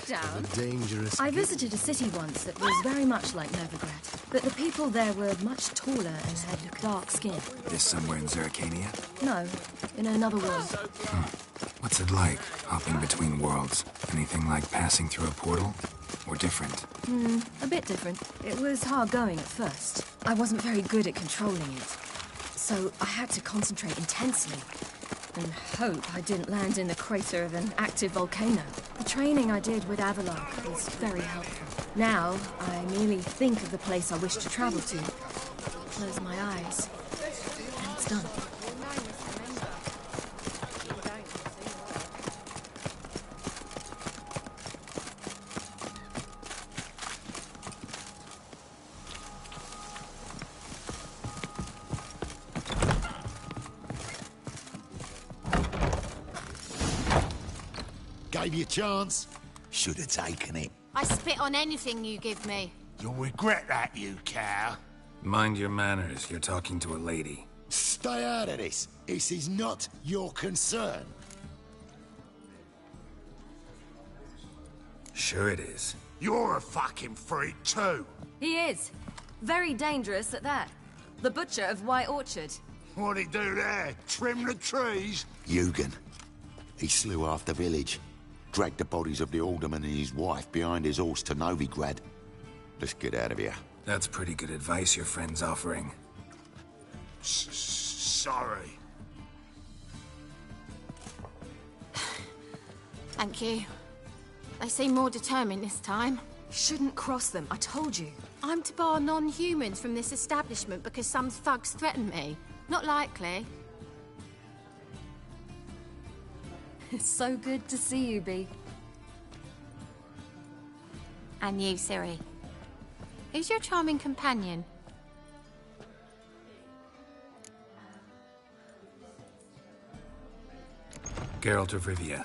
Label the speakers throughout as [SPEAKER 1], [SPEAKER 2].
[SPEAKER 1] down.
[SPEAKER 2] Dangerous.
[SPEAKER 1] I visited a city once that was very much like Novigrad, but the people there were much taller and had dark skin.
[SPEAKER 3] This somewhere in Zeracania?
[SPEAKER 1] No, in another world.
[SPEAKER 3] What's it like, hopping between worlds? Anything like passing through a portal? Or different?
[SPEAKER 1] A bit different. It was hard going at first. I wasn't very good at controlling it, so I had to concentrate intensely and hope I didn't land in the crater of an active volcano. The training I did with Avalok was very helpful. Now, I merely think of the place I wish to travel to, close my eyes, and it's done.
[SPEAKER 4] Gave you a chance.
[SPEAKER 5] Should have taken it.
[SPEAKER 6] I spit on anything you give me.
[SPEAKER 5] You'll regret that, you cow.
[SPEAKER 3] Mind your manners, you're talking to a lady.
[SPEAKER 4] Stay out of this. This is not your concern.
[SPEAKER 3] Sure it is.
[SPEAKER 5] You're a fucking freak too.
[SPEAKER 1] He is. Very dangerous at that. The butcher of White Orchard.
[SPEAKER 5] What'd he do there? Trim the trees?
[SPEAKER 7] Eugen. He slew half the village. Dragged the bodies of the alderman and his wife behind his horse to Novigrad. Let's get out of here.
[SPEAKER 3] That's pretty good advice your friend's offering.
[SPEAKER 5] Sorry.
[SPEAKER 6] Thank you. They seem more determined this time.
[SPEAKER 1] Shouldn't cross them, I told you.
[SPEAKER 6] I'm to bar non-humans from this establishment because some thugs threaten me. Not likely.
[SPEAKER 1] It's so good to see you, Bee.
[SPEAKER 6] And you, Ciri. Who's your charming companion?
[SPEAKER 3] Geralt of Rivia.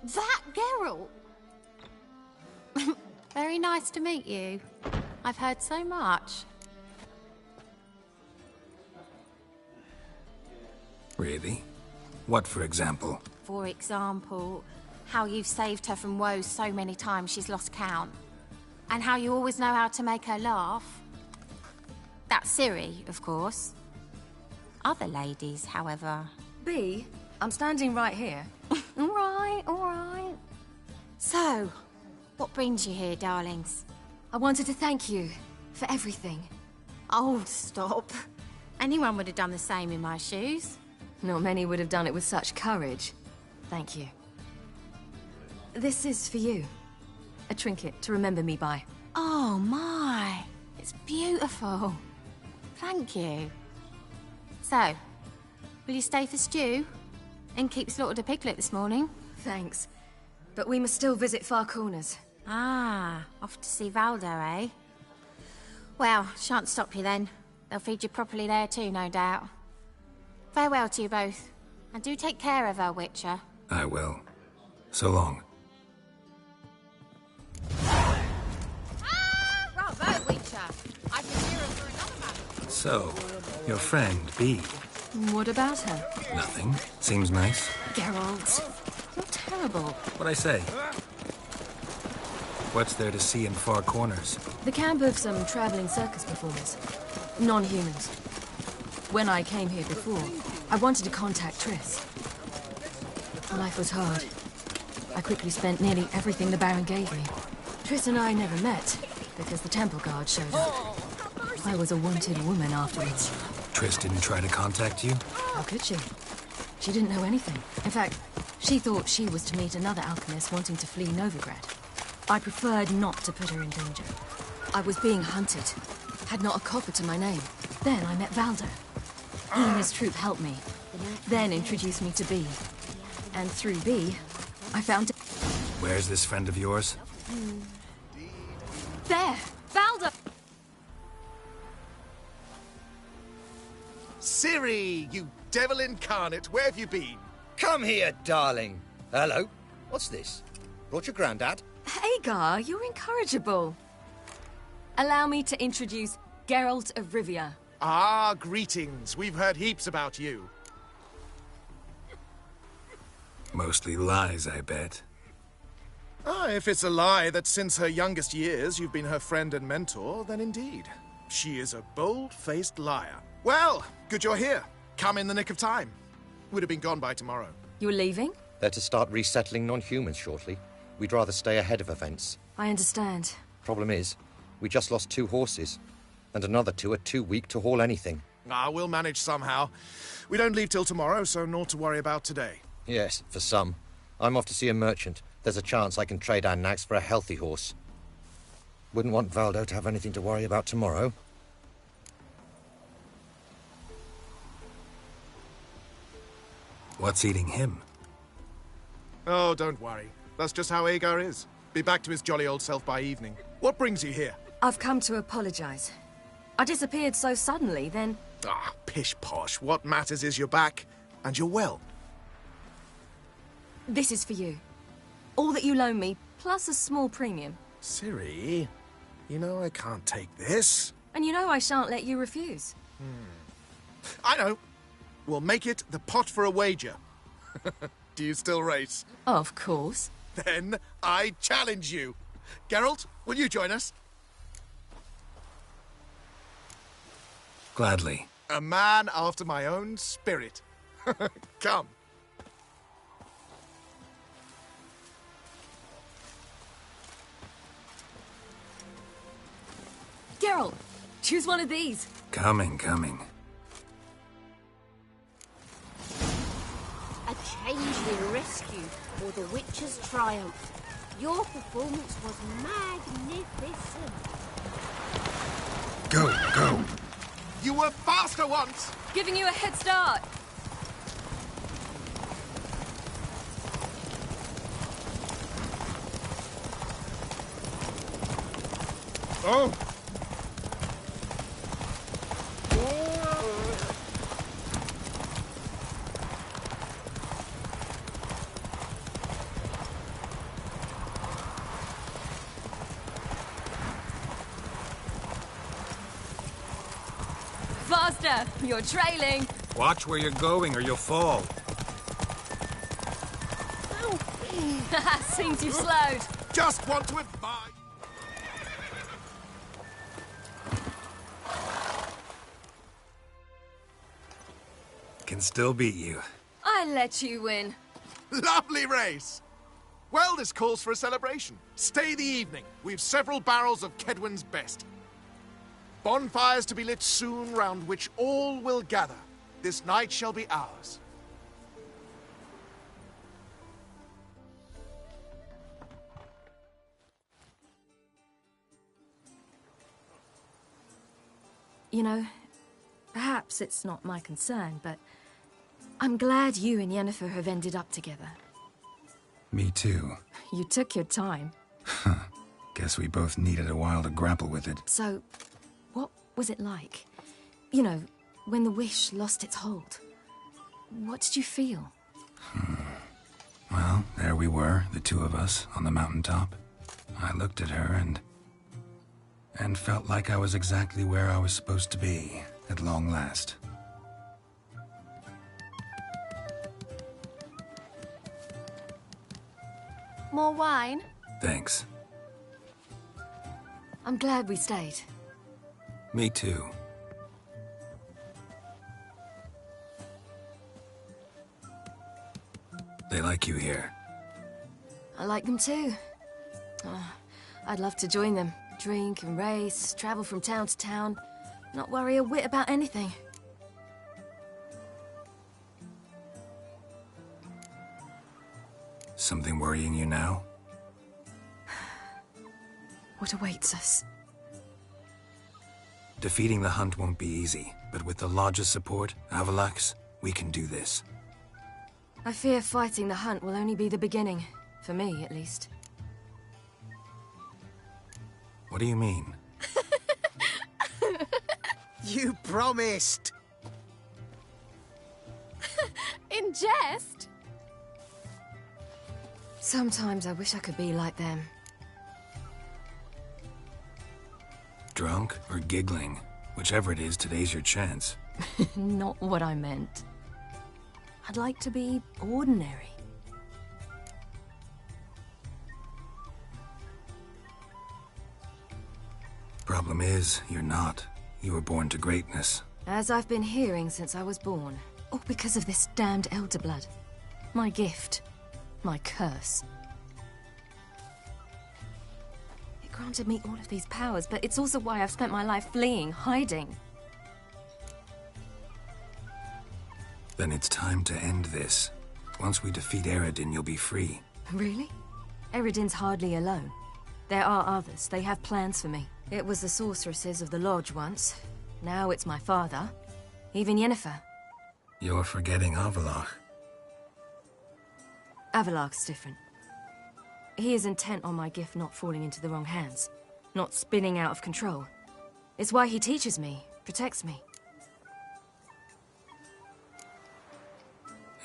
[SPEAKER 6] That Geralt! Very nice to meet you. I've heard so much.
[SPEAKER 3] Really? What, for example?
[SPEAKER 6] For example, how you've saved her from woes so many times she's lost count. And how you always know how to make her laugh. That's Ciri, of course. Other ladies, however...
[SPEAKER 1] Bee, I'm standing right here.
[SPEAKER 6] All right. So, what brings you here, darlings?
[SPEAKER 1] I wanted to thank you for everything.
[SPEAKER 6] Oh, stop. Anyone would have done the same in my shoes.
[SPEAKER 1] Not many would have done it with such courage. Thank you. This is for you. A trinket to remember me by.
[SPEAKER 6] Oh, my. It's beautiful. Thank you. So, will you stay for stew? And keep slaughtered a piglet this morning?
[SPEAKER 1] Thanks. But we must still visit Far Corners.
[SPEAKER 6] Ah, off to see Valdo, eh? Well, shan't stop you then. They'll feed you properly there too, no doubt. Farewell to you both. And do take care of her, Witcher.
[SPEAKER 3] I will. So long.
[SPEAKER 6] Bravo, Witcher! I've been here for another matter.
[SPEAKER 3] So, your friend, Bee.
[SPEAKER 1] What about her?
[SPEAKER 3] Nothing. Seems nice.
[SPEAKER 1] Geralt, you're terrible.
[SPEAKER 3] What'd I say? What's there to see in Far Corners?
[SPEAKER 1] The camp of some traveling circus performers. Non-humans. When I came here before, I wanted to contact Triss. Life was hard. I quickly spent nearly everything the Baron gave me. Triss and I never met, because the temple guard showed up. I was a wanted woman afterwards.
[SPEAKER 3] Triss didn't try to contact you?
[SPEAKER 1] How could she? She didn't know anything. In fact, she thought she was to meet another alchemist wanting to flee Novigrad. I preferred not to put her in danger. I was being hunted. Had not a copper to my name. Then I met Valdo. He and his troop helped me. Then introduced me to Bee. And through Bee, I found...
[SPEAKER 3] Where's this friend of yours?
[SPEAKER 1] There! Valdo!
[SPEAKER 2] Ciri, you devil incarnate, where have you been?
[SPEAKER 8] Come here, darling. Hello. What's this? Brought your granddad?
[SPEAKER 1] Hagar, you're incorrigible. Allow me to introduce Geralt of Rivia.
[SPEAKER 2] Ah, greetings. We've heard heaps about you.
[SPEAKER 3] Mostly lies, I bet.
[SPEAKER 2] Ah, if it's a lie that since her youngest years you've been her friend and mentor, then indeed. She is a bold-faced liar. Well, good you're here. Come in the nick of time. Would have been gone by tomorrow.
[SPEAKER 1] You're leaving?
[SPEAKER 8] They're to start resettling non-humans shortly. We'd rather stay ahead of events.
[SPEAKER 1] I understand.
[SPEAKER 8] Problem is, we just lost 2 horses, and another 2 are too weak to haul anything.
[SPEAKER 2] Ah, we'll manage somehow. We don't leave till tomorrow, so naught to worry about today.
[SPEAKER 8] Yes, for some. I'm off to see a merchant. There's a chance I can trade our nags for a healthy horse. Wouldn't want Valdo to have anything to worry about tomorrow.
[SPEAKER 3] What's eating him?
[SPEAKER 2] Oh, don't worry. That's just how Agar is. Be back to his jolly old self by evening. What brings you here?
[SPEAKER 1] I've come to apologize. I disappeared so suddenly, then...
[SPEAKER 2] Ah, pish-posh. What matters is you're back, and you're well.
[SPEAKER 1] This is for you. All that you loan me, plus a small premium.
[SPEAKER 2] Ciri, you know I can't take this.
[SPEAKER 1] And you know I shan't let you refuse.
[SPEAKER 2] I know. We'll make it the pot for a wager. Do you still race?
[SPEAKER 1] Of course.
[SPEAKER 2] Then I challenge you. Geralt, will you join us?
[SPEAKER 3] Gladly.
[SPEAKER 2] A man after my own spirit. Come.
[SPEAKER 1] Geralt, choose one of these.
[SPEAKER 3] Coming.
[SPEAKER 9] A changeling rescue or the Witcher's triumph. Your performance was magnificent.
[SPEAKER 3] Go.
[SPEAKER 2] You were faster once.
[SPEAKER 1] Giving you a head start.
[SPEAKER 2] Oh.
[SPEAKER 1] Faster! You're trailing.
[SPEAKER 3] Watch where you're going or you'll fall.
[SPEAKER 1] Seems you've slowed.
[SPEAKER 2] Just want to advise.
[SPEAKER 3] Can still beat you.
[SPEAKER 1] I let you win.
[SPEAKER 2] Lovely race. Well, this calls for a celebration. Stay the evening. We've several barrels of Kedwen's best. Bonfires to be lit soon, round which all will gather. This night shall be ours.
[SPEAKER 1] You know, perhaps it's not my concern, but I'm glad you and Yennefer have ended up together.
[SPEAKER 3] Me too.
[SPEAKER 1] You took your time.
[SPEAKER 3] Guess we both needed a while to grapple with it.
[SPEAKER 1] So, what was it like? You know, when the wish lost its hold. What did you feel?
[SPEAKER 3] Well, there we were, the two of us, on the mountaintop. I looked at her and felt like I was exactly where I was supposed to be, at long last.
[SPEAKER 6] More wine?
[SPEAKER 3] Thanks.
[SPEAKER 1] I'm glad we stayed.
[SPEAKER 3] Me too. They like you here.
[SPEAKER 1] I like them too. Oh, I'd love to join them. Drink and race, travel from town to town. Not worry a whit about anything.
[SPEAKER 3] Something worrying you now?
[SPEAKER 1] What awaits us?
[SPEAKER 3] Defeating the hunt won't be easy, but with the Lodge's support, Avalax, we can do this.
[SPEAKER 1] I fear fighting the hunt will only be the beginning. For me, at least.
[SPEAKER 3] What do you mean?
[SPEAKER 4] You promised!
[SPEAKER 6] In jest?
[SPEAKER 1] Sometimes I wish I could be like them.
[SPEAKER 3] Drunk or giggling? Whichever it is, today's your chance.
[SPEAKER 1] Not what I meant. I'd like to be ordinary.
[SPEAKER 3] Problem is, you're not. You were born to greatness.
[SPEAKER 1] As I've been hearing since I was born. All because of this damned elder blood. My gift. My curse. It granted me all of these powers, but it's also why I've spent my life fleeing, hiding.
[SPEAKER 3] Then it's time to end this. Once we defeat Eredin, you'll be free.
[SPEAKER 1] Really? Eredin's hardly alone. There are others. They have plans for me. It was the sorceresses of the Lodge once. Now it's my father. Even Yennefer.
[SPEAKER 3] You're forgetting Avalach.
[SPEAKER 1] Avalach's different. He is intent on my gift not falling into the wrong hands. Not spinning out of control. It's why he teaches me, protects me.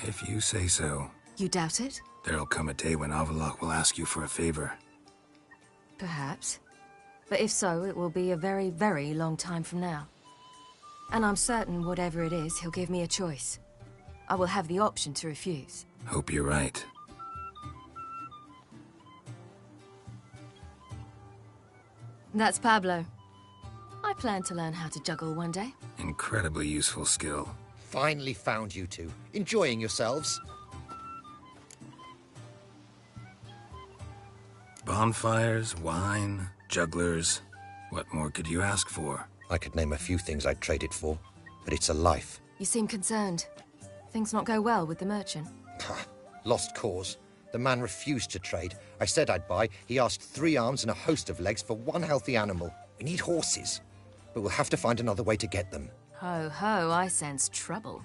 [SPEAKER 3] If you say so.
[SPEAKER 1] You doubt it?
[SPEAKER 3] There'll come a day when Avalach will ask you for a favor.
[SPEAKER 1] Perhaps. But if so, it will be a very, very long time from now. And I'm certain whatever it is, he'll give me a choice. I will have the option to refuse.
[SPEAKER 3] Hope you're right.
[SPEAKER 1] That's Pablo. I plan to learn how to juggle one day.
[SPEAKER 3] Incredibly useful skill.
[SPEAKER 8] Finally found you two. Enjoying yourselves?
[SPEAKER 3] Bonfires, wine, jugglers. What more could you ask for?
[SPEAKER 8] I could name a few things I'd trade it for, but it's a life.
[SPEAKER 1] You seem concerned. Things not go well with the merchant.
[SPEAKER 8] Lost cause. The man refused to trade. I said I'd buy. He asked 3 arms and a host of legs for one healthy animal. We need horses, but we'll have to find another way to get them.
[SPEAKER 1] Ho ho, I sense trouble.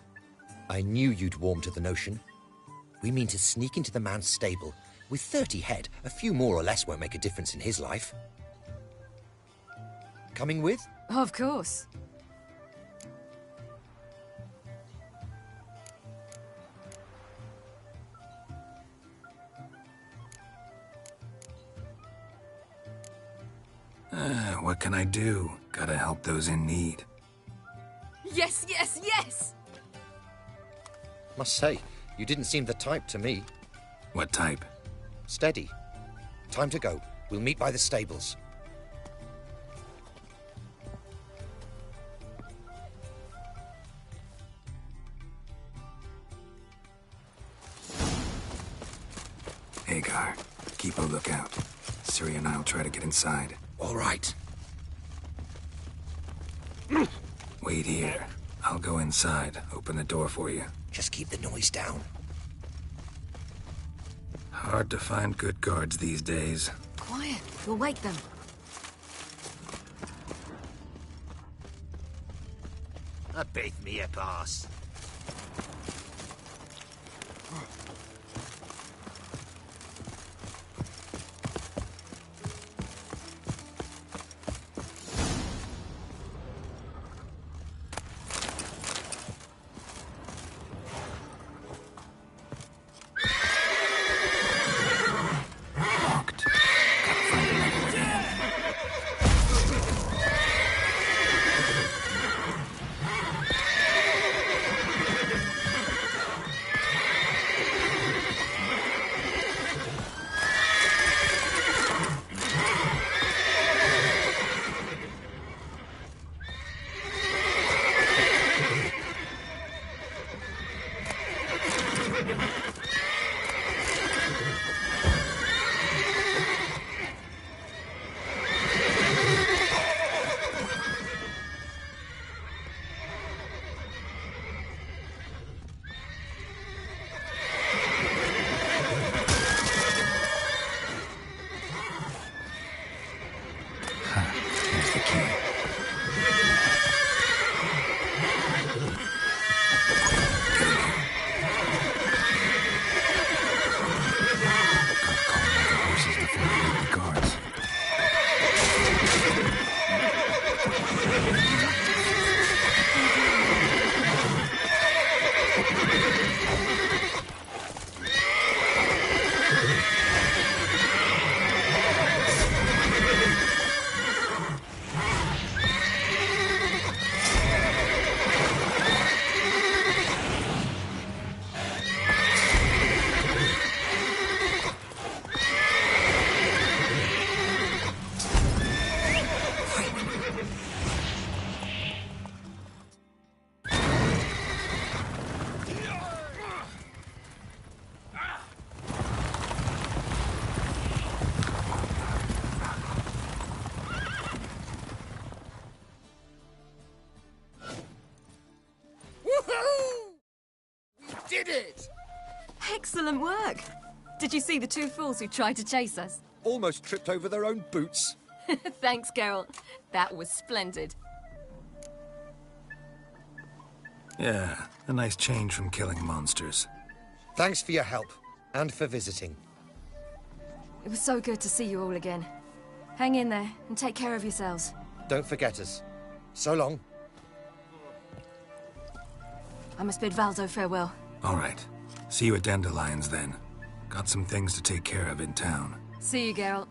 [SPEAKER 8] I knew you'd warm to the notion. We mean to sneak into the man's stable. With 30 head, a few more or less won't make a difference in his life. Coming with?
[SPEAKER 1] Of course.
[SPEAKER 3] What can I do? Gotta help those in need.
[SPEAKER 1] Yes, yes, yes!
[SPEAKER 8] Must say, you didn't seem the type to me.
[SPEAKER 3] What type?
[SPEAKER 8] Steady. Time to go. We'll meet by the stables.
[SPEAKER 3] Hagar, keep a lookout. Ciri and I'll try to get inside.
[SPEAKER 8] All right.
[SPEAKER 3] Wait here. I'll go inside. Open the door for you.
[SPEAKER 8] Just keep the noise down.
[SPEAKER 3] Hard to find good guards these days.
[SPEAKER 1] Quiet. We'll wake them.
[SPEAKER 5] A bit me a pass.
[SPEAKER 3] Locked. Gotta find another way in.
[SPEAKER 1] Excellent work! Did you see the two fools who tried to chase us?
[SPEAKER 8] Almost tripped over their own boots.
[SPEAKER 1] Thanks, Carol. That was splendid.
[SPEAKER 3] Yeah, a nice change from killing monsters.
[SPEAKER 8] Thanks for your help, and for visiting.
[SPEAKER 1] It was so good to see you all again. Hang in there, and take care of yourselves.
[SPEAKER 8] Don't forget us. So long.
[SPEAKER 1] I must bid Valdo farewell.
[SPEAKER 3] All right. See you at Dandelions, then. Got some things to take care of in town.
[SPEAKER 1] See you, Geralt.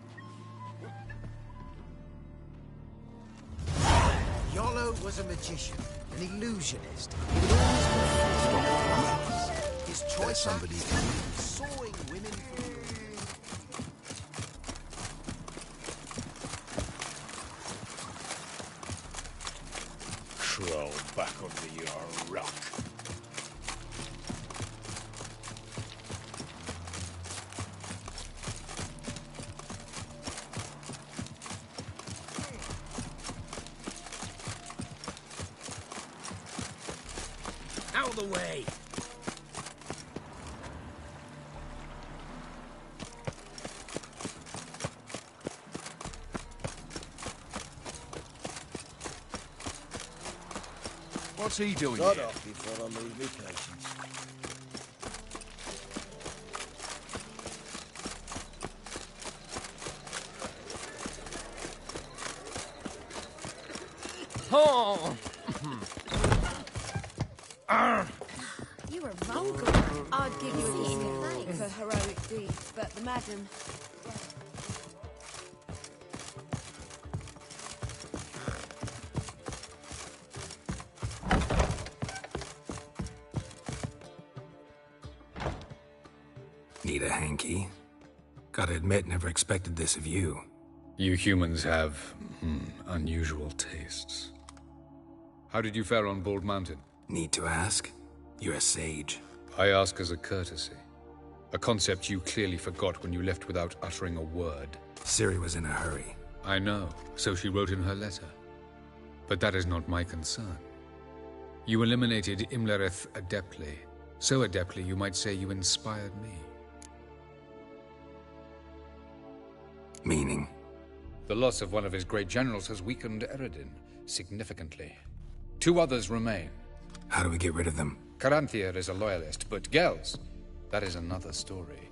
[SPEAKER 5] Yolo was a magician, an illusionist. He would always confuse what was. His choice somebody sawing women from the
[SPEAKER 10] Crawl back under your rock.
[SPEAKER 5] Out of the way!
[SPEAKER 2] What's he doing
[SPEAKER 4] Got
[SPEAKER 2] here?
[SPEAKER 4] off before I lose me patience.
[SPEAKER 2] Oh!
[SPEAKER 9] You were vulgar. I'd give you a decent for heroic deeds, but the madam...
[SPEAKER 3] Need a hanky? Gotta admit, never expected this of you.
[SPEAKER 10] You humans have, unusual tastes. How did you fare on Bald Mountain?
[SPEAKER 3] Need to ask? You're a sage.
[SPEAKER 10] I ask as a courtesy. A concept you clearly forgot when you left without uttering a word.
[SPEAKER 3] Ciri was in a hurry.
[SPEAKER 10] I know, so she wrote in her letter. But that is not my concern. You eliminated Imlerith adeptly. So adeptly you might say you inspired me.
[SPEAKER 3] Meaning?
[SPEAKER 10] The loss of one of his great generals has weakened Eredin significantly. 2 others remain.
[SPEAKER 3] How do we get rid of them?
[SPEAKER 10] Caranthir is a loyalist, but Gels, that is another story.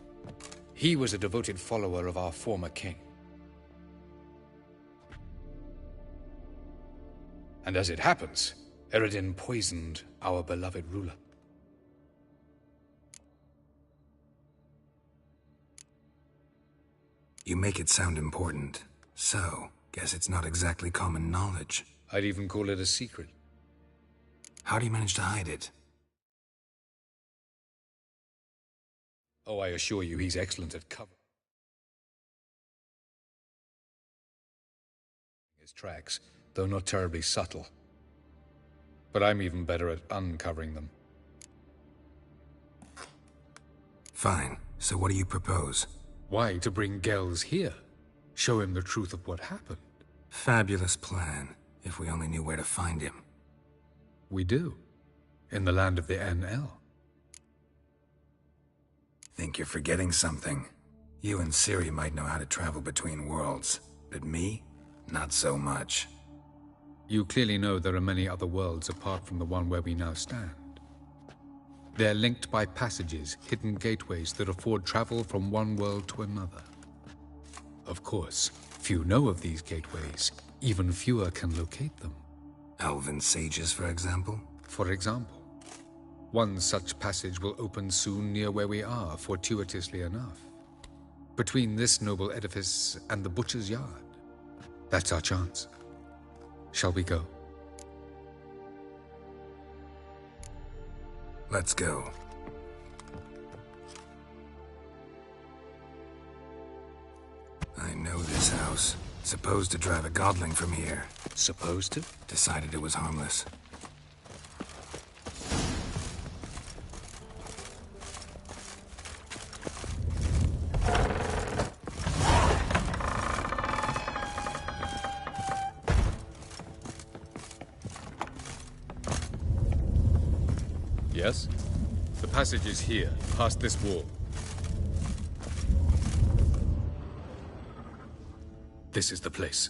[SPEAKER 10] He was a devoted follower of our former king. And as it happens, Eredin poisoned our beloved ruler.
[SPEAKER 3] You make it sound important. So, guess it's not exactly common knowledge.
[SPEAKER 10] I'd even call it a secret.
[SPEAKER 3] How do you manage to hide it?
[SPEAKER 10] Oh, I assure you he's excellent at cover. His tracks, though not terribly subtle. But I'm even better at uncovering them.
[SPEAKER 3] Fine. So what do you propose?
[SPEAKER 10] Why, to bring Gels here. Show him the truth of what happened.
[SPEAKER 3] Fabulous plan, if we only knew where to find him.
[SPEAKER 10] We do. In the land of the NL.
[SPEAKER 3] Think you're forgetting something. You and Ciri might know how to travel between worlds, but me? Not so much.
[SPEAKER 10] You clearly know there are many other worlds apart from the one where we now stand. They're linked by passages, hidden gateways that afford travel from one world to another. Of course, few know of these gateways. Even fewer can locate them.
[SPEAKER 3] Elven sages, for example?
[SPEAKER 10] For example. One such passage will open soon near where we are, fortuitously enough. Between this noble edifice and the butcher's yard. That's our chance. Shall we go?
[SPEAKER 3] Let's go. I know this house. Supposed to drive a godling from here.
[SPEAKER 10] Supposed to?
[SPEAKER 3] Decided it was harmless.
[SPEAKER 10] Yes? The passage is here, past this wall. This is the place.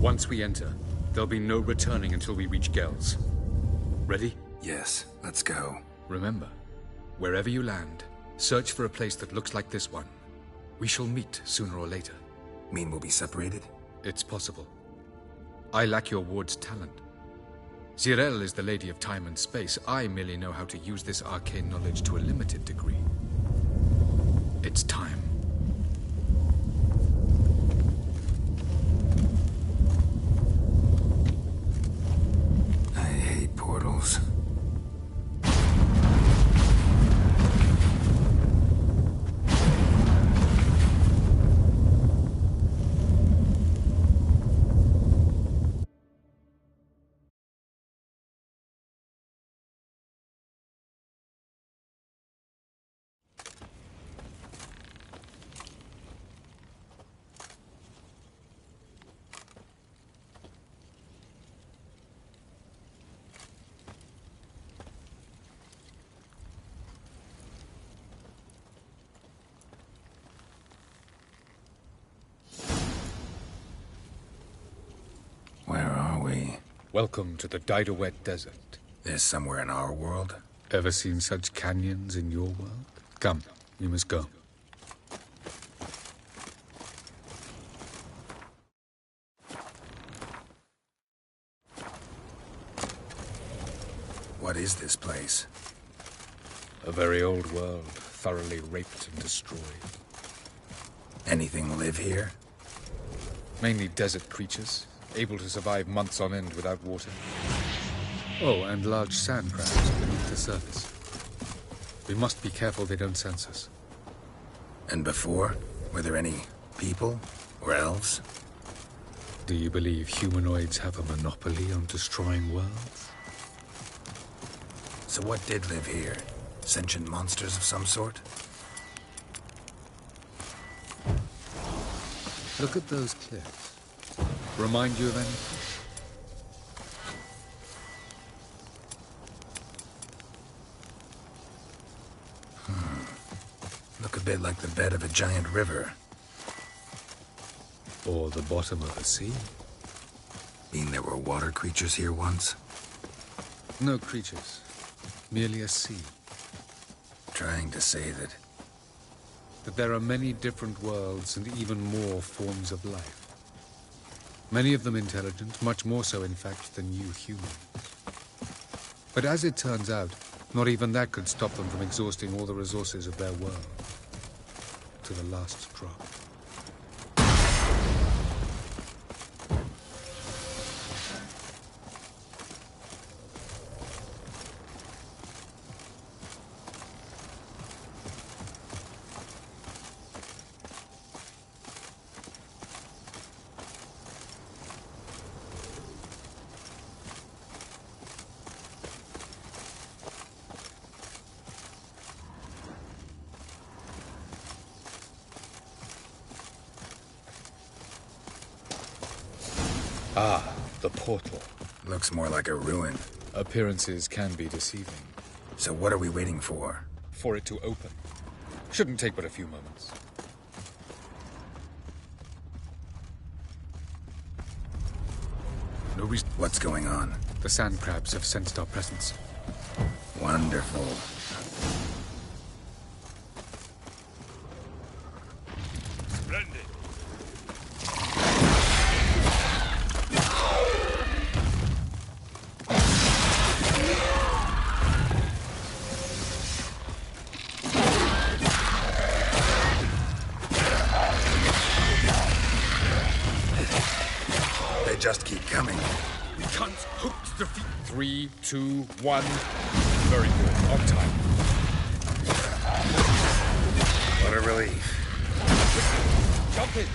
[SPEAKER 10] Once we enter, there'll be no returning until we reach Gels. Ready?
[SPEAKER 3] Yes, let's go.
[SPEAKER 10] Remember, wherever you land, search for a place that looks like this one. We shall meet sooner or later.
[SPEAKER 3] Mean we'll be separated?
[SPEAKER 10] It's possible. I lack your ward's talent. Zirel is the Lady of Time and Space. I merely know how to use this arcane knowledge to a limited degree. It's time.
[SPEAKER 3] I hate portals. Where are we?
[SPEAKER 10] Welcome to the Didowet Desert.
[SPEAKER 3] This somewhere in our world?
[SPEAKER 10] Ever seen such canyons in your world? Come, we must go.
[SPEAKER 3] What is this place?
[SPEAKER 10] A very old world, thoroughly raped and destroyed.
[SPEAKER 3] Anything live here?
[SPEAKER 10] Mainly desert creatures, able to survive months on end without water. Oh, and large sand crabs beneath the surface. We must be careful they don't sense us.
[SPEAKER 3] And before? Were there any people? Or elves?
[SPEAKER 10] Do you believe humanoids have a monopoly on destroying worlds?
[SPEAKER 3] So what did live here? Sentient monsters of some sort?
[SPEAKER 10] Look at those cliffs. Remind you of anything?
[SPEAKER 3] Look a bit like the bed of a giant river.
[SPEAKER 10] Or the bottom of a sea?
[SPEAKER 3] Mean there were water creatures here once?
[SPEAKER 10] No creatures. Merely a sea.
[SPEAKER 3] Trying to say that...
[SPEAKER 10] That there are many different worlds and even more forms of life. Many of them intelligent, much more so in fact than you humans. But as it turns out, not even that could stop them from exhausting all the resources of their world. To the last drop. Ah, the portal.
[SPEAKER 3] Looks more like a ruin.
[SPEAKER 10] Appearances can be deceiving.
[SPEAKER 3] So what are we waiting for?
[SPEAKER 10] For it to open. Shouldn't take but a few moments. No reason.
[SPEAKER 3] What's going on?
[SPEAKER 10] The sand crabs have sensed our presence.
[SPEAKER 3] Wonderful.
[SPEAKER 10] Splendid.
[SPEAKER 3] They just keep coming.
[SPEAKER 10] We can't hope to defeat. 3, 2, 1. Very good. On time.
[SPEAKER 3] What a relief.
[SPEAKER 10] Jump in.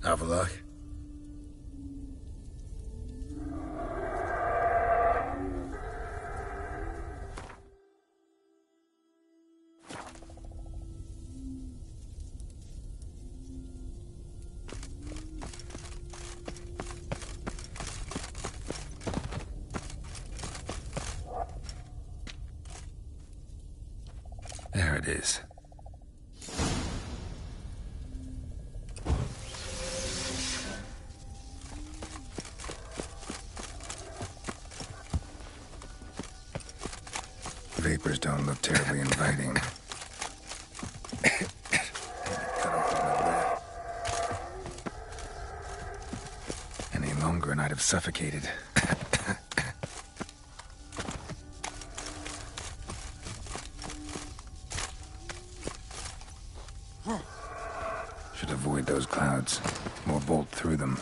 [SPEAKER 3] Have a look. There it is. Vapors don't look terribly inviting. Any longer and I'd have suffocated. Should avoid those clouds, or bolt through them.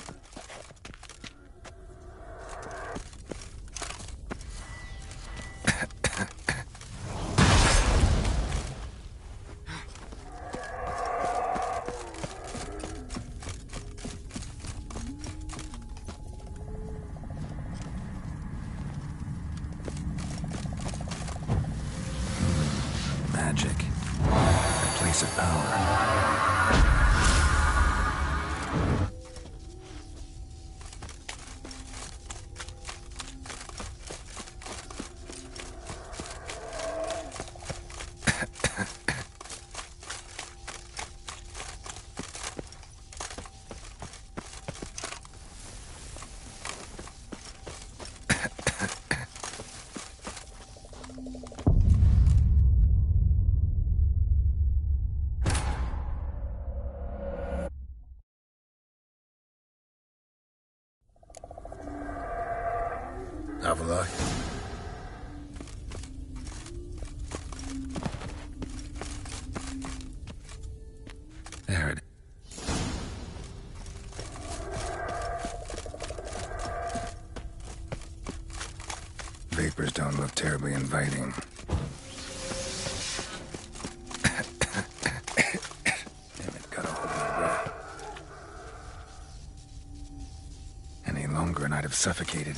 [SPEAKER 3] Magic. A place of power. Have a look. There it is. Vapors don't look terribly inviting. Damn it, gotta hold my breath. Any longer and I'd have suffocated.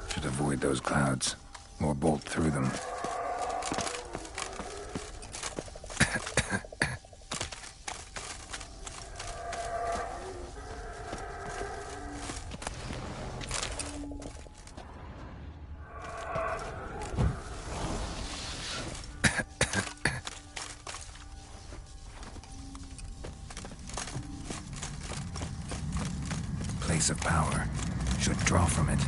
[SPEAKER 3] Should avoid those clouds, or bolt through them. Place of power. Should draw from it.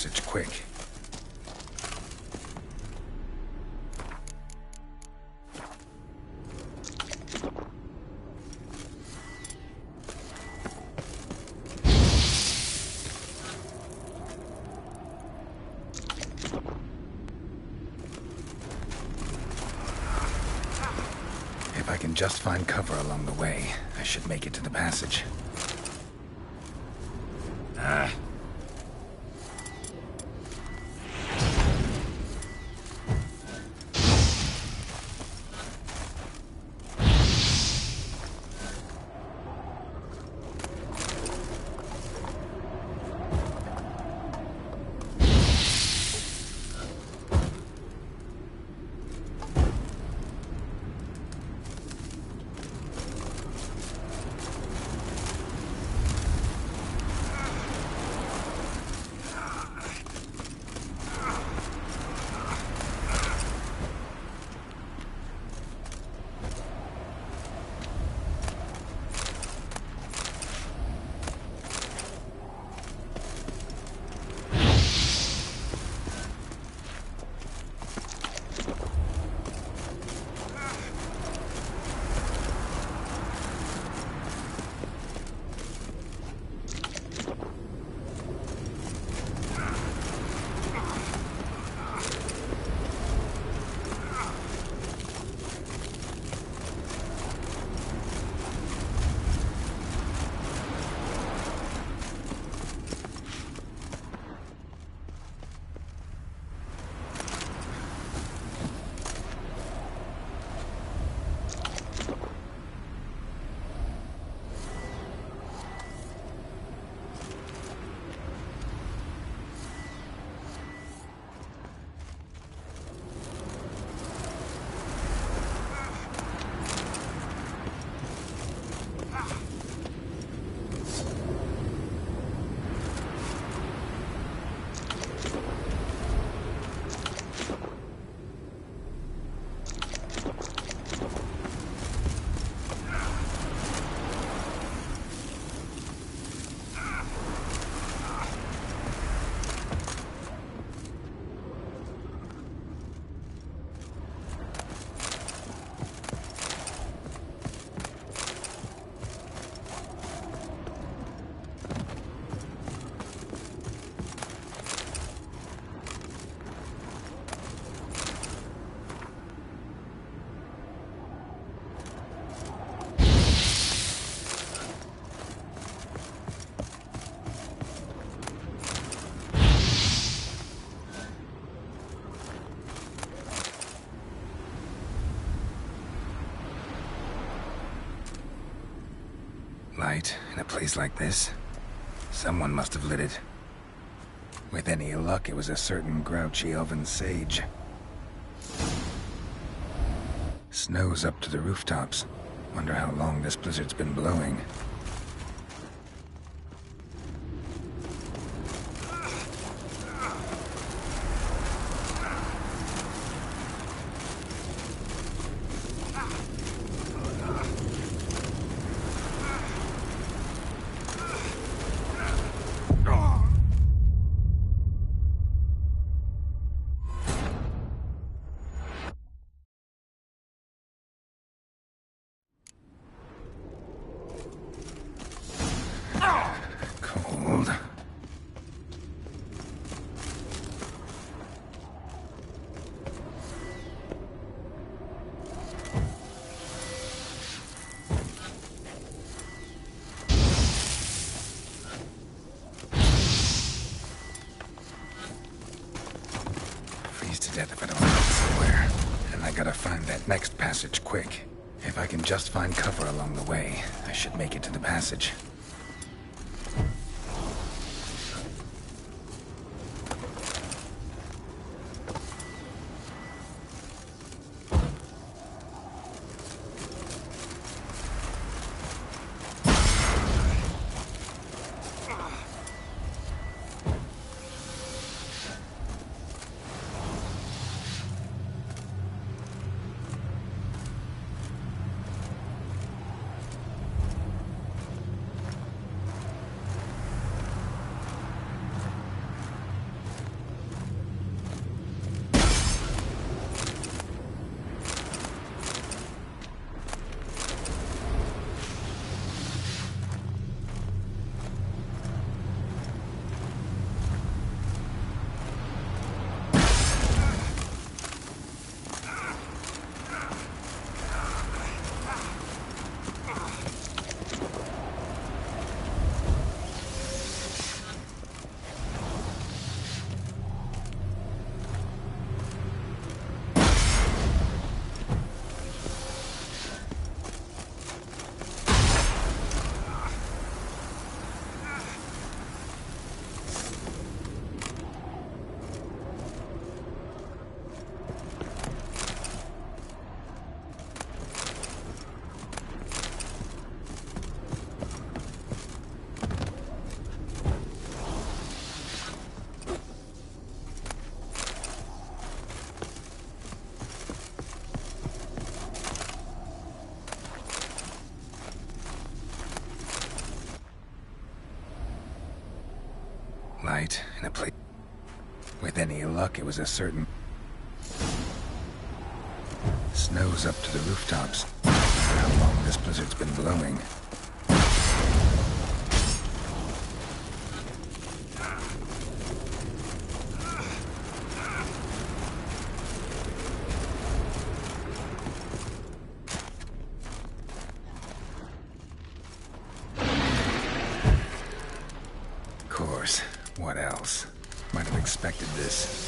[SPEAKER 3] passage quick. If I can just find cover along the way, I should make it to the passage. Light in a place like this? Someone must have lit it. With any luck, it was a certain grouchy elven sage. Snow's up to the rooftops. Wonder how long this blizzard's been blowing. Cold. Freeze to death if I don't have it somewhere. And I gotta find that next passage quick. If I can just find cover along the way, I should make it to the passage. The place... With any luck, it was a certain... Snow's up to the rooftops. How long this blizzard's been blowing. Of course. What else? Might have expected this.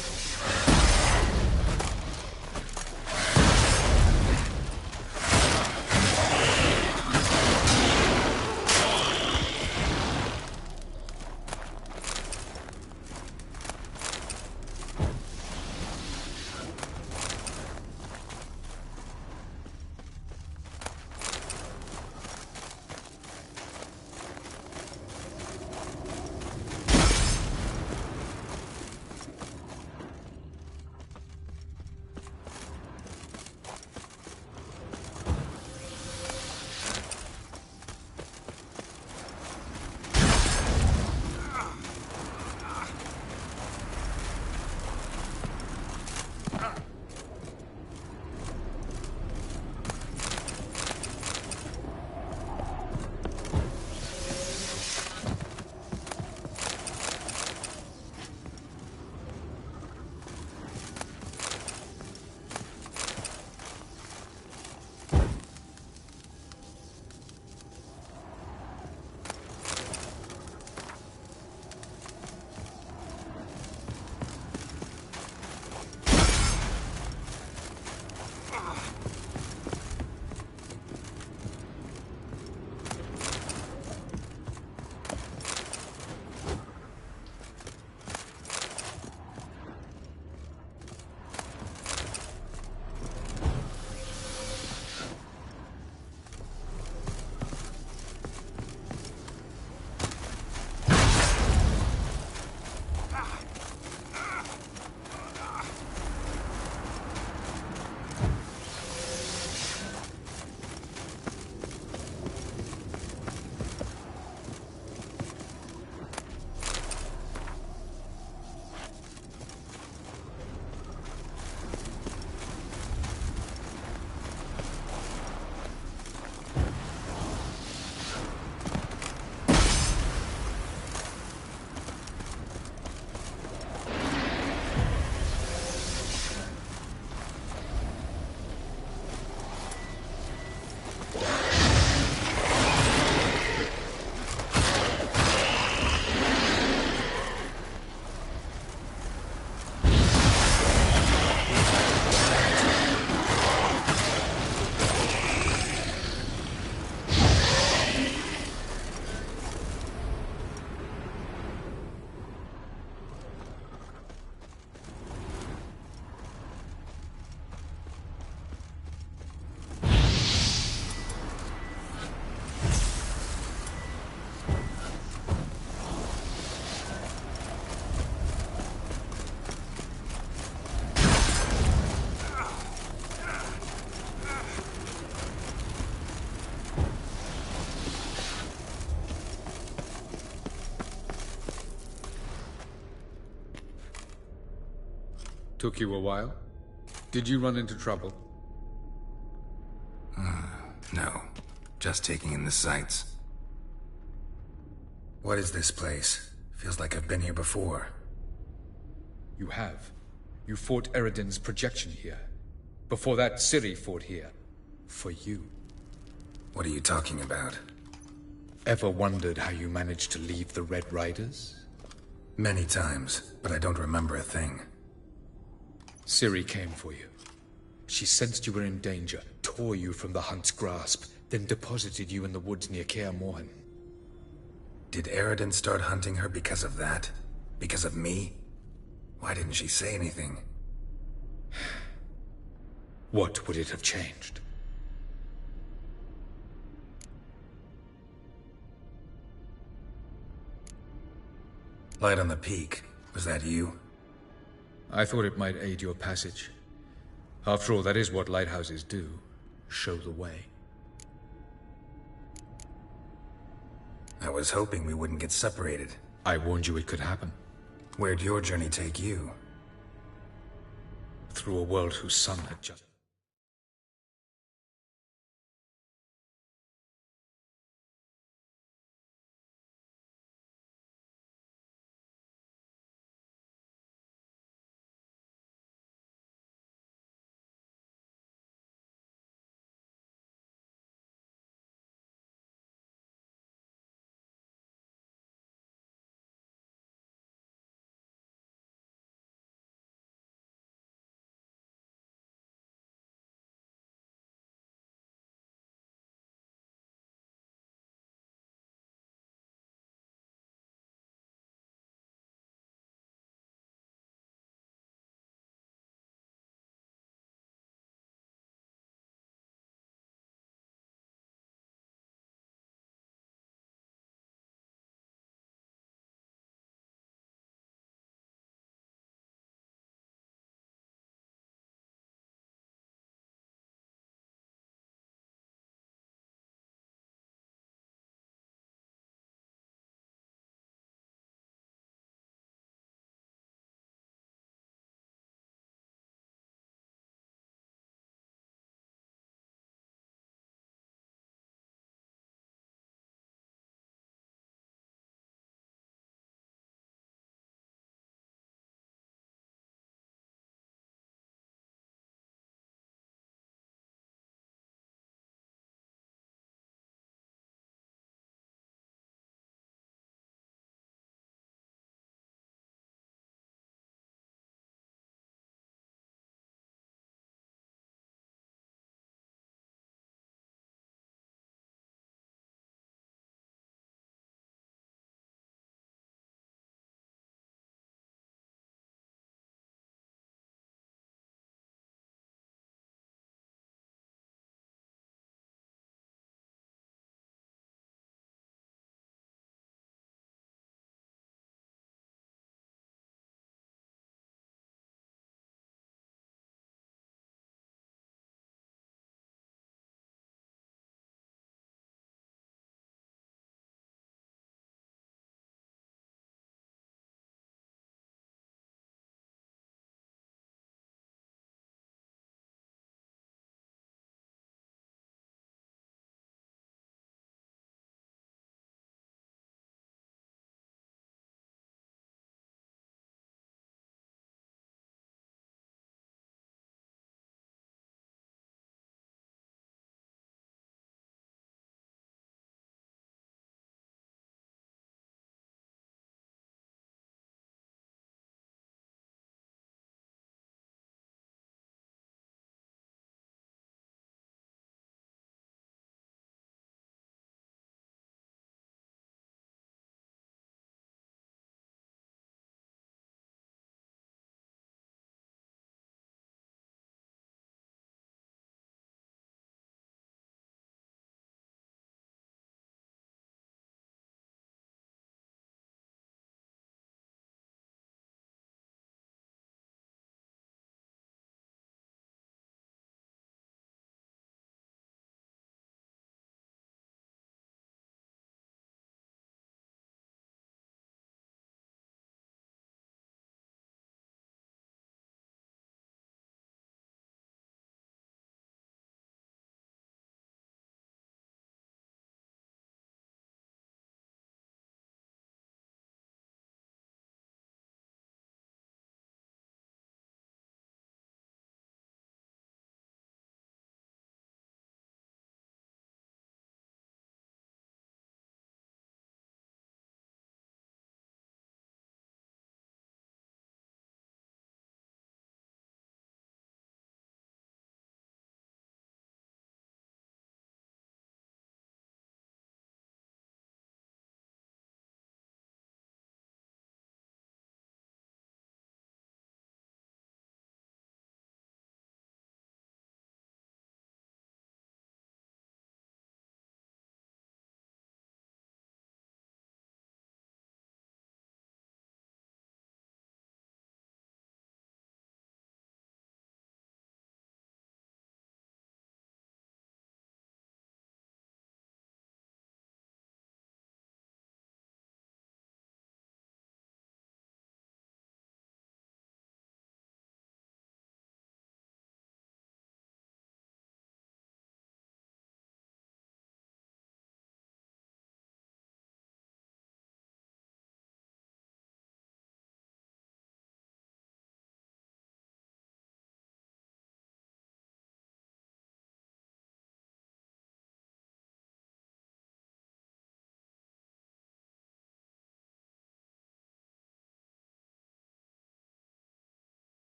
[SPEAKER 10] Took you a while? Did you run into trouble?
[SPEAKER 3] No. Just taking in the sights. What is this place? Feels like I've been here before.
[SPEAKER 10] You have. You fought Eridan's projection here. Before that, Ciri fought here. For you.
[SPEAKER 3] What are you talking about?
[SPEAKER 10] Ever wondered how you managed to leave the Red Riders?
[SPEAKER 3] Many times, but I don't remember a thing.
[SPEAKER 10] Ciri came for you. She sensed you were in danger, tore you from the Hunt's grasp, then deposited you in the woods near Kaer Morhen.
[SPEAKER 3] Did Eridan start hunting her because of that? Because of me? Why didn't she say anything?
[SPEAKER 10] What would it have changed?
[SPEAKER 3] Light on the peak. Was that you?
[SPEAKER 10] I thought it might aid your passage. After all, that is what lighthouses do. Show the way.
[SPEAKER 3] I was hoping we wouldn't get separated.
[SPEAKER 10] I warned you it could happen.
[SPEAKER 3] Where'd your journey take you?
[SPEAKER 10] Through a world whose sun had just...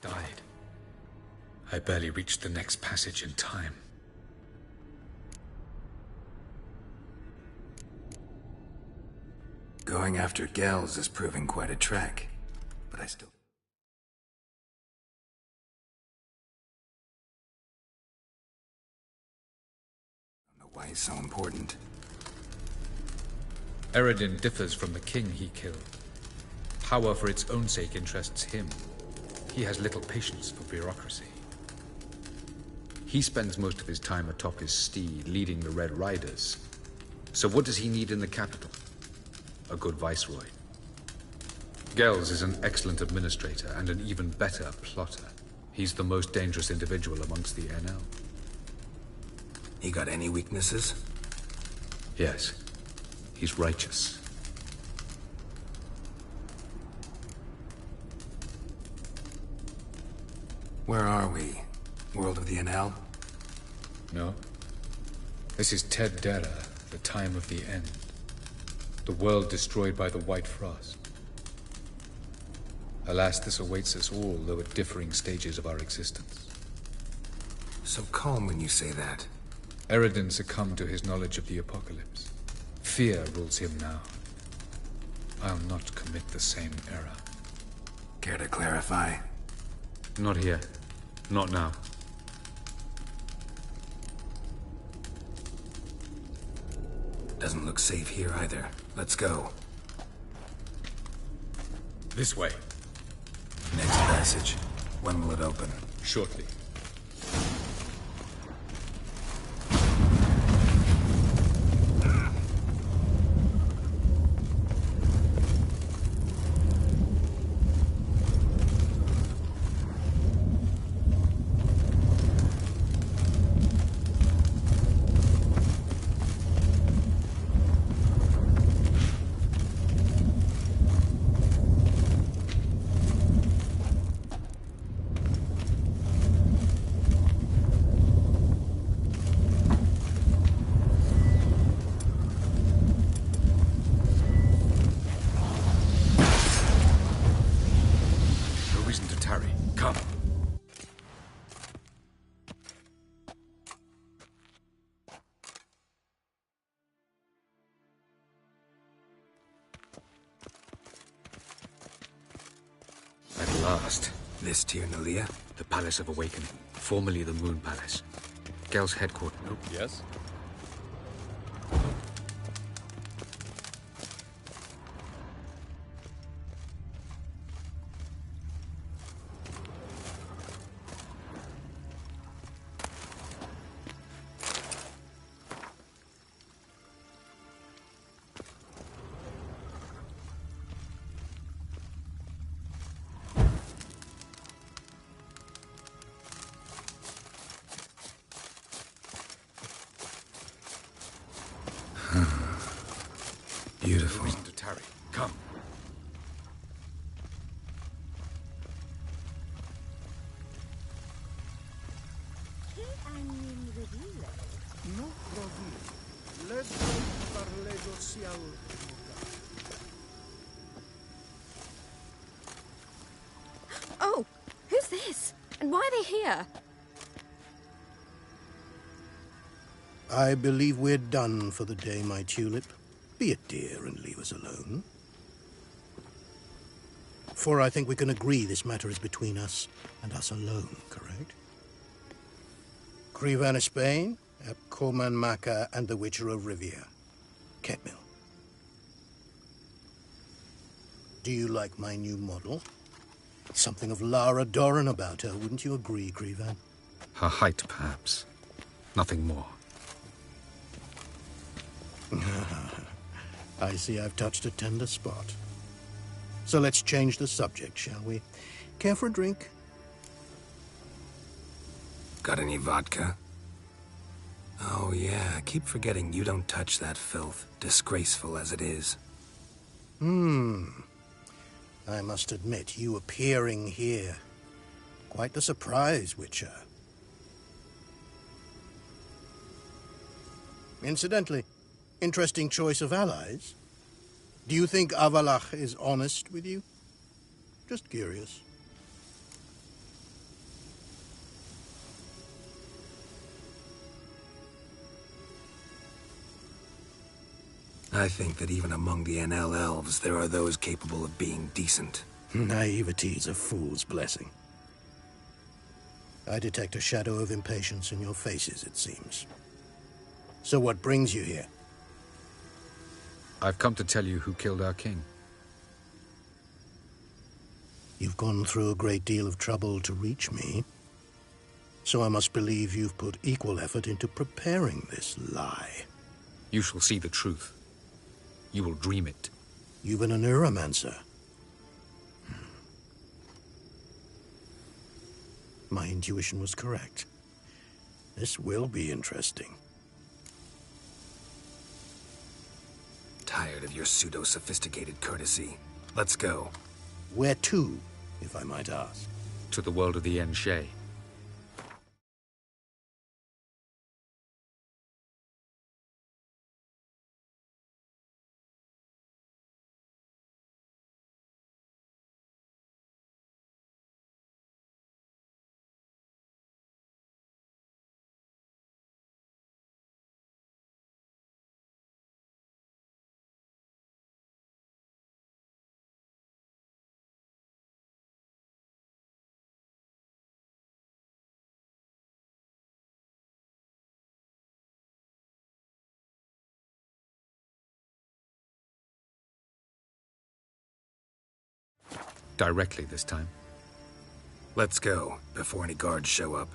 [SPEAKER 10] died. I barely reached the next passage in time.
[SPEAKER 3] Going after Gels is proving quite a trek, but I still... don't know why he's so important.
[SPEAKER 10] Eredin differs from the king he killed. Power for its own sake interests him. He has little patience for bureaucracy. He spends most of his time atop his steed, leading the Red Riders. So what does he need in the capital? A good viceroy. Gels is an excellent administrator and an even better plotter. He's the most dangerous individual amongst the NL.
[SPEAKER 3] He got any weaknesses?
[SPEAKER 10] Yes. He's righteous.
[SPEAKER 3] Where are we? World of the NL?
[SPEAKER 10] No. This is Ted Dera, the time of the end. The world destroyed by the White Frost. Alas, this awaits us all, though at differing stages of our existence.
[SPEAKER 3] So calm when you say that.
[SPEAKER 10] Eredin succumbed to his knowledge of the apocalypse. Fear rules him now. I'll not commit the same error.
[SPEAKER 3] Care to clarify?
[SPEAKER 10] Not here. Not now.
[SPEAKER 3] Doesn't look safe here either. Let's go.
[SPEAKER 10] This way.
[SPEAKER 3] Next passage. When will it open?
[SPEAKER 10] Shortly.
[SPEAKER 3] This Tyr Nalia?
[SPEAKER 10] The Palace of Awakening, formerly the Moon Palace. Gel's headquarters.
[SPEAKER 11] Oh, yes?
[SPEAKER 3] Beautiful.
[SPEAKER 10] No reason to tarry. Come.
[SPEAKER 1] Oh, who's this? And why are they here?
[SPEAKER 12] I believe we're done for the day, my tulip. Be a dear and leave us alone. For I think we can agree this matter is between us and us alone, correct? Krivan of Spain, Korman Maka, and the Witcher of Rivia. Ketmil. Do you like my new model? Something of Lara Doran about her, wouldn't you agree, Krivan?
[SPEAKER 10] Her height, perhaps. Nothing more.
[SPEAKER 12] I see I've touched a tender spot. So let's change the subject, shall we? Care for a drink?
[SPEAKER 3] Got any vodka? Oh yeah, keep forgetting you don't touch that filth, disgraceful as it is.
[SPEAKER 12] I must admit, you appearing here. Quite the surprise, Witcher. Incidentally, interesting choice of allies. Do you think Avalach is honest with you? Just curious.
[SPEAKER 3] I think that even among the NL elves, there are those capable of being decent.
[SPEAKER 12] Naivety is a fool's blessing. I detect a shadow of impatience in your faces, it seems. So what brings you here?
[SPEAKER 10] I've come to tell you who killed our king.
[SPEAKER 12] You've gone through a great deal of trouble to reach me, so I must believe you've put equal effort into preparing this lie.
[SPEAKER 10] You shall see the truth. You will dream it.
[SPEAKER 12] You've been a neuromancer. My intuition was correct. This will be interesting.
[SPEAKER 3] Tired of your pseudo-sophisticated courtesy. Let's go.
[SPEAKER 12] Where to, if I might ask?
[SPEAKER 10] To the world of the Enshe. Directly this time.
[SPEAKER 3] Let's go, before any guards show up.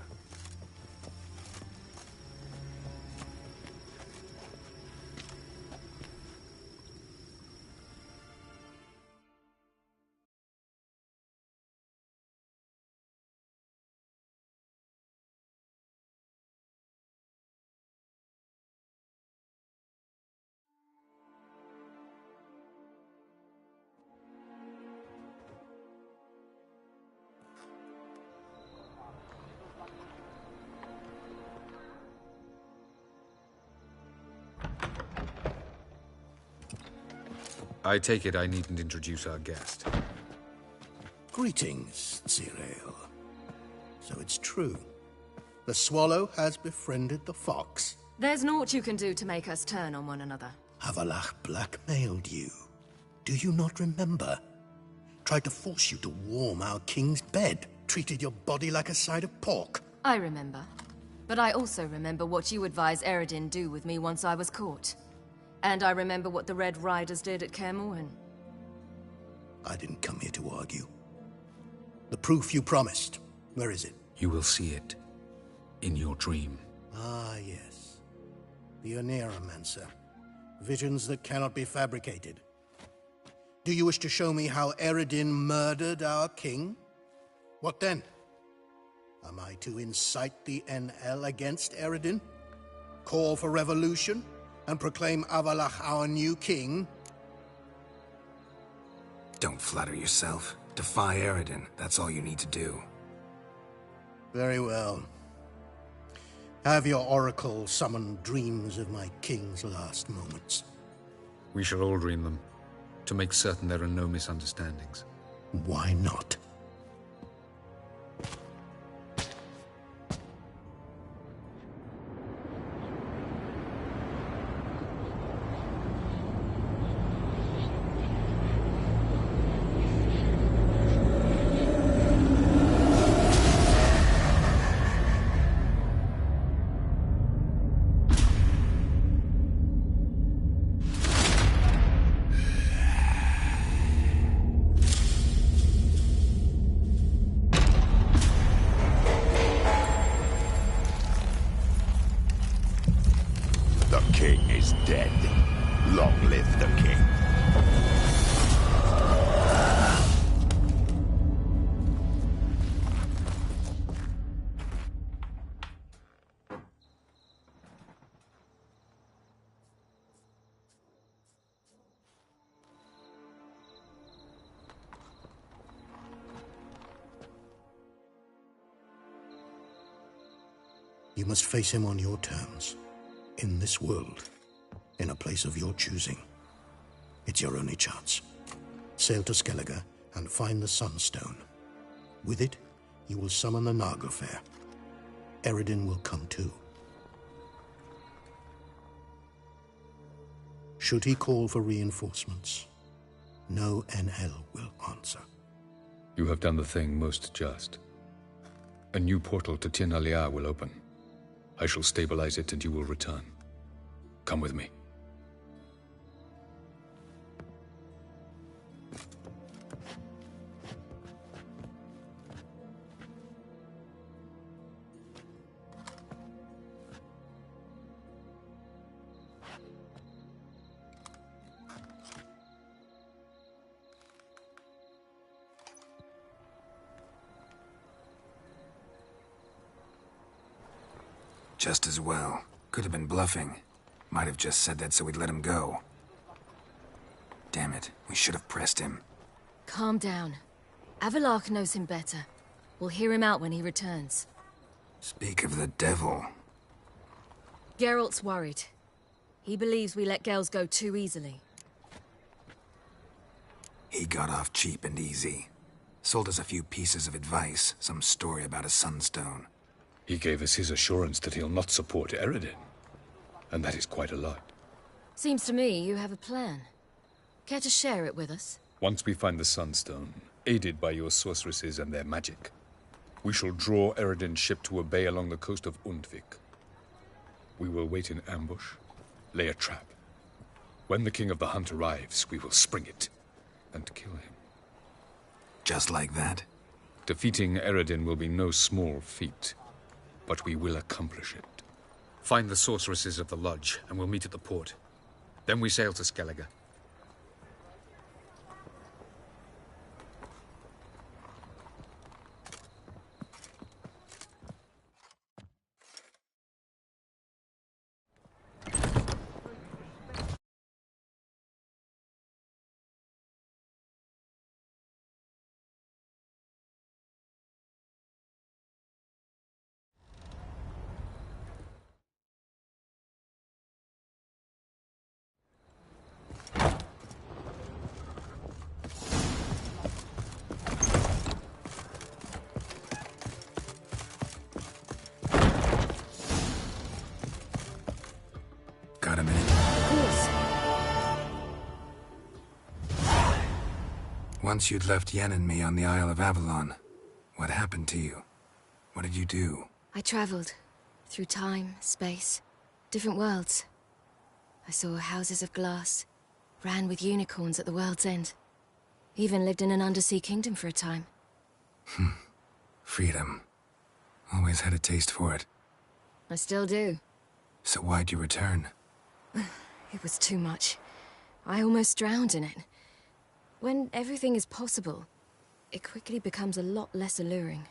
[SPEAKER 10] I take it I needn't introduce our guest.
[SPEAKER 12] Greetings, Cyril. So it's true. The swallow has befriended the fox.
[SPEAKER 1] There's naught you can do to make us turn on one another.
[SPEAKER 12] Avalach blackmailed you. Do you not remember? Tried to force you to warm our king's bed. Treated your body like a side of pork.
[SPEAKER 1] I remember. But I also remember what you advised Eredin do with me once I was caught. And I remember what the Red Riders did at Kaer Morhen.
[SPEAKER 12] I didn't come here to argue. The proof you promised, where is it?
[SPEAKER 10] You will see it. In your dream.
[SPEAKER 12] Ah, yes. The Oneiromancer. Visions that cannot be fabricated. Do you wish to show me how Eredin murdered our king? What then? Am I to incite the NL against Eredin? Call for revolution? And proclaim Avalach our new king?
[SPEAKER 3] Don't flatter yourself. Defy Eredin. That's all you need to do.
[SPEAKER 12] Very well. Have your oracle summon dreams of my king's last moments.
[SPEAKER 10] We shall all dream them, to make certain there are no misunderstandings.
[SPEAKER 12] Why not? You must face him on your terms. In this world. In a place of your choosing. It's your only chance. Sail to Skellige and find the Sunstone. With it, you will summon the Naga-fair. Eredin will come too. Should he call for reinforcements, no NL will answer.
[SPEAKER 10] You have done the thing most just. A new portal to Tien Alia will open. I shall stabilize it and you will return. Come with me.
[SPEAKER 3] Just as well. Could have been bluffing. Might have just said that so we'd let him go. Damn it, we should have pressed him.
[SPEAKER 1] Calm down. Avalok knows him better. We'll hear him out when he returns.
[SPEAKER 3] Speak of the devil.
[SPEAKER 1] Geralt's worried. He believes we let girls go too easily.
[SPEAKER 3] He got off cheap and easy. Sold us a few pieces of advice, some story about a sunstone.
[SPEAKER 10] He gave us his assurance that he'll not support Eredin. And that is quite a lot.
[SPEAKER 1] Seems to me you have a plan. Care to share it with us?
[SPEAKER 10] Once we find the Sunstone, aided by your sorceresses and their magic, we shall draw Eredin's ship to a bay along the coast of Undvik. We will wait in ambush, lay a trap. When the King of the Hunt arrives, we will spring it and kill him.
[SPEAKER 3] Just like that?
[SPEAKER 10] Defeating Eredin will be no small feat, but we will accomplish it. Find the sorceresses of the lodge, and we'll meet at the port. Then we sail to Skellige.
[SPEAKER 3] Got a minute?
[SPEAKER 1] Of course.
[SPEAKER 3] Once you'd left Yen and me on the Isle of Avalon, what happened to you? What did you do?
[SPEAKER 1] I traveled. Through time, space, different worlds. I saw houses of glass, ran with unicorns at the world's end. Even lived in an undersea kingdom for a time.
[SPEAKER 3] Freedom. Always had a taste for it.
[SPEAKER 1] I still do.
[SPEAKER 3] So why'd you return?
[SPEAKER 1] It was too much. I almost drowned in it. When everything is possible, it quickly becomes a lot less alluring.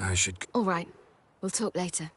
[SPEAKER 3] I should...
[SPEAKER 1] All right. We'll talk later.